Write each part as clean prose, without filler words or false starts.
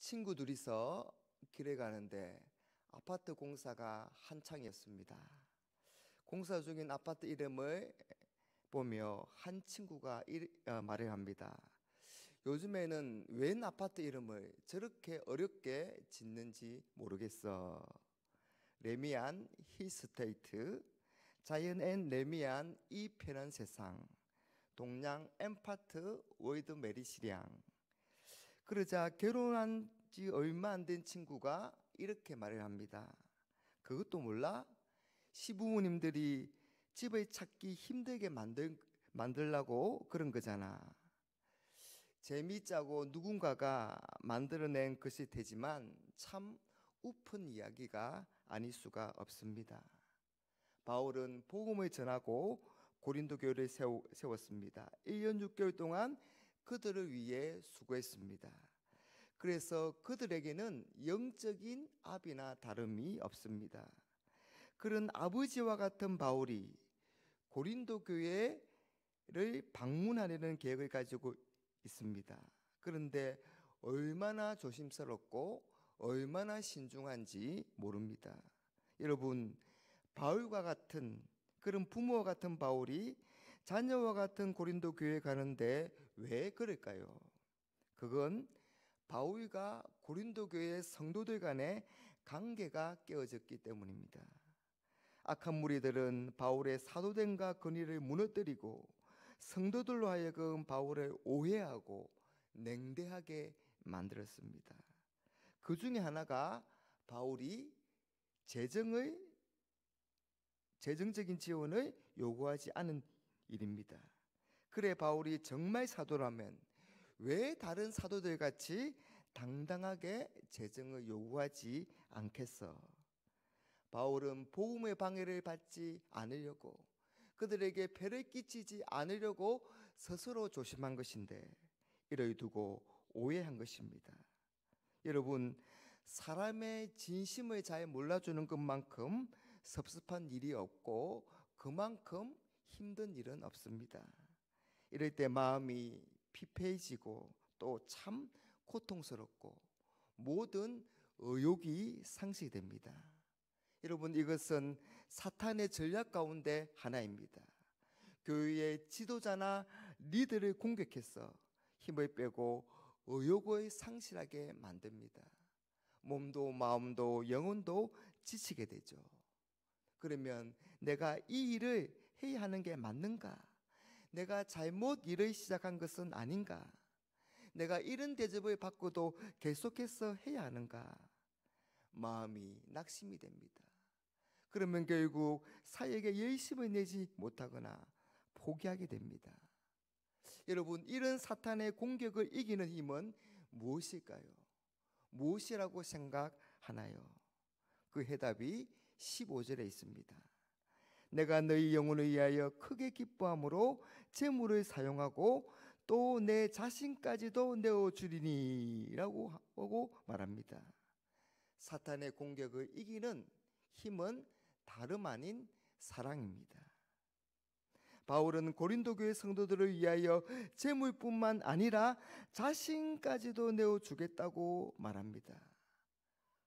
친구 둘이서 길에 가는데 아파트 공사가 한창이었습니다. 공사 중인 아파트 이름을 보며 한 친구가 말을 합니다. 요즘에는 웬 아파트 이름을 저렇게 어렵게 짓는지 모르겠어. 레미안 힐스테이트, 자이언 앤 레미안 이 편한 세상, 동양 엠파트 월드 메리시량. 그러자 결혼한 지 얼마 안 된 친구가 이렇게 말을 합니다. 그것도 몰라? 시부모님들이 집을 찾기 힘들게 만들라고 그런 거잖아. 재미있자고 누군가가 만들어낸 것일 테지만 참 우픈 이야기가 아닐 수가 없습니다. 바울은 복음을 전하고 고린도 교회를 세웠습니다. 1년 6개월 동안 그들을 위해 수고했습니다. 그래서 그들에게는 영적인 아비나 다름이 없습니다. 그런 아버지와 같은 바울이 고린도 교회를 방문하려는 계획을 가지고 있습니다. 그런데 얼마나 조심스럽고 얼마나 신중한지 모릅니다. 여러분, 바울과 같은 그런 부모와 같은 바울이 자녀와 같은 고린도 교회에 가는데 왜 그럴까요? 그건 바울과 고린도 교회 성도들 간의 관계가 깨어졌기 때문입니다. 악한 무리들은 바울의 사도됨과 권위를 무너뜨리고 성도들로 하여금 바울을 오해하고 냉대하게 만들었습니다. 그 중에 하나가 바울이 재정적인 지원을 요구하지 않은 일입니다. 그래, 바울이 정말 사도라면 왜 다른 사도들 같이 당당하게 재정을 요구하지 않겠어? 바울은 복음의 방해를 받지 않으려고, 그들에게 폐를 끼치지 않으려고 스스로 조심한 것인데 이를 두고 오해한 것입니다. 여러분, 사람의 진심을 잘 몰라주는 것만큼 섭섭한 일이 없고 그만큼 힘든 일은 없습니다. 이럴 때 마음이 피폐해지고 또 참 고통스럽고 모든 의욕이 상실됩니다. 여러분, 이것은 사탄의 전략 가운데 하나입니다. 교회의 지도자나 리더를 공격해서 힘을 빼고 의욕을 상실하게 만듭니다. 몸도 마음도 영혼도 지치게 되죠. 그러면 내가 이 일을 해야 하는 게 맞는가? 내가 잘못 일을 시작한 것은 아닌가? 내가 이런 대접을 받고도 계속해서 해야 하는가? 마음이 낙심이 됩니다. 그러면 결국 사역에 열심을 내지 못하거나 포기하게 됩니다. 여러분, 이런 사탄의 공격을 이기는 힘은 무엇일까요? 무엇이라고 생각하나요? 그 해답이 15절에 있습니다. 내가 너희 영혼을 위하여 크게 기뻐함으로 재물을 사용하고 또 내 자신까지도 내어주리니 라고 하고 말합니다. 사탄의 공격을 이기는 힘은 다름 아닌 사랑입니다. 바울은 고린도 교회 성도들을 위하여 재물뿐만 아니라 자신까지도 내어주겠다고 말합니다.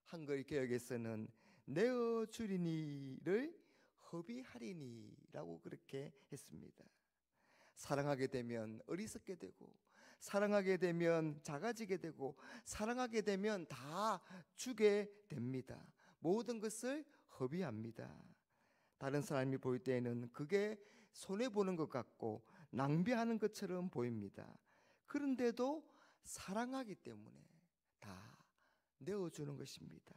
한글 개역에서는 내어주리니를 허비하리니라고 그렇게 했습니다. 사랑하게 되면 어리석게 되고, 사랑하게 되면 작아지게 되고, 사랑하게 되면 다 주게 됩니다. 모든 것을 허비합니다. 다른 사람이 볼 때에는 그게 손해보는 것 같고 낭비하는 것처럼 보입니다. 그런데도 사랑하기 때문에 다 내어주는 것입니다.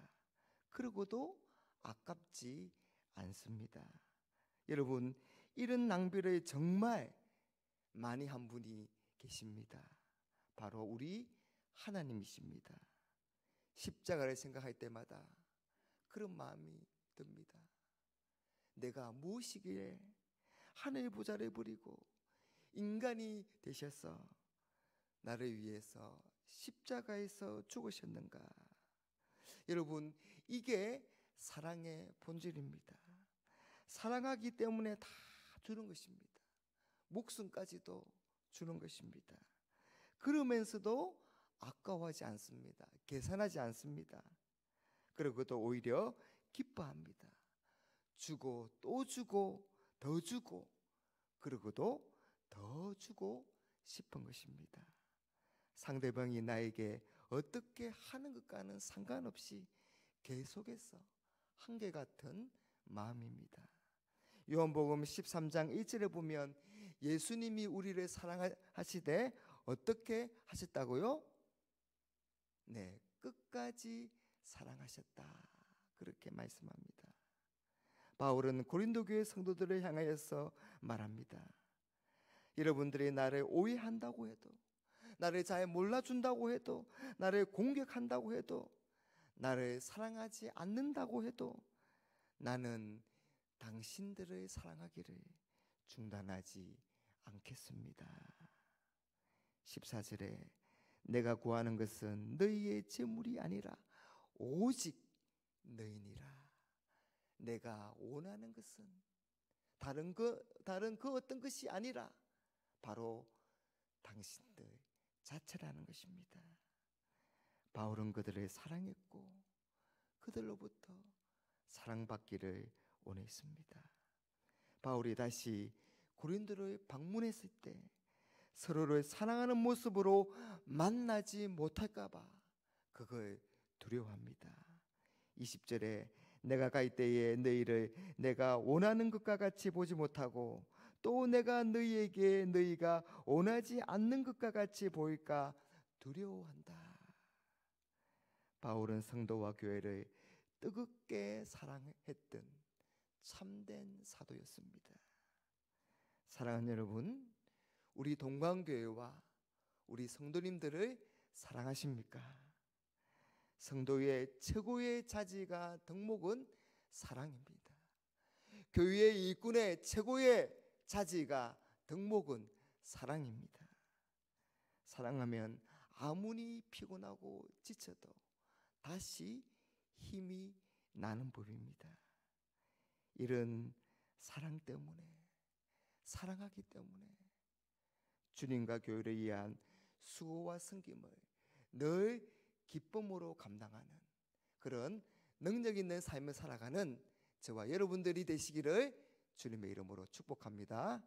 그러고도 아깝지 않습니다. 여러분, 이런 낭비를 정말 많이 한 분이 계십니다. 바로 우리 하나님이십니다. 십자가를 생각할 때마다 그런 마음이 듭니다. 내가 무엇이기에 하늘 보좌를 버리고 인간이 되셔서 나를 위해서 십자가에서 죽으셨는가? 여러분, 이게 사랑의 본질입니다. 사랑하기 때문에 다 주는 것입니다. 목숨까지도 주는 것입니다. 그러면서도 아까워하지 않습니다. 계산하지 않습니다. 그리고도 오히려 기뻐합니다. 주고 또 주고 더 주고 그리고도 더 주고 싶은 것입니다. 상대방이 나에게 어떻게 하는 것과는 상관없이 계속해서 한결같은 마음입니다. 요한복음 13장 1절에 보면 예수님이 우리를 사랑하시되 어떻게 하셨다고요? 네, 끝까지 사랑하셨다. 그렇게 말씀합니다. 바울은 고린도 교회 성도들을 향하여서 말합니다. 여러분들이 나를 오해한다고 해도, 나를 잘 몰라준다고 해도, 나를 공격한다고 해도, 나를 사랑하지 않는다고 해도 나는 당신들을 사랑하기를 중단하지 않겠습니다. 14절에 내가 구하는 것은 너희의 재물이 아니라 오직 너희니라. 내가 원하는 것은 다른 그 어떤 것이 아니라 바로 당신들 자체라는 것입니다. 바울은 그들을 사랑했고 그들로부터 사랑받기를 원했습니다. 바울이 다시 고린도를 방문했을 때 서로를 사랑하는 모습으로 만나지 못할까 봐 그걸 두려워합니다. 20절에 내가 갈 때에 너희를 내가 원하는 것과 같이 보지 못하고 또 내가 너희에게 너희가 원하지 않는 것과 같이 보일까 두려워한다. 바울은 성도와 교회를 뜨겁게 사랑했던 참된 사도였습니다. 사랑하는 여러분, 우리 동방교회와 우리 성도님들을 사랑하십니까? 성도의 최고의 자질과 덕목은 사랑입니다. 교회의 일꾼의 최고의 자질과 덕목은 사랑입니다. 사랑하면 아무리 피곤하고 지쳐도 다시 힘이 나는 법입니다. 이런 사랑 때문에, 사랑하기 때문에 주님과 교회를 위한 수고와 섬김을 늘 기쁨으로 감당하는 그런 능력 있는 삶을 살아가는 저와 여러분들이 되시기를 주님의 이름으로 축복합니다.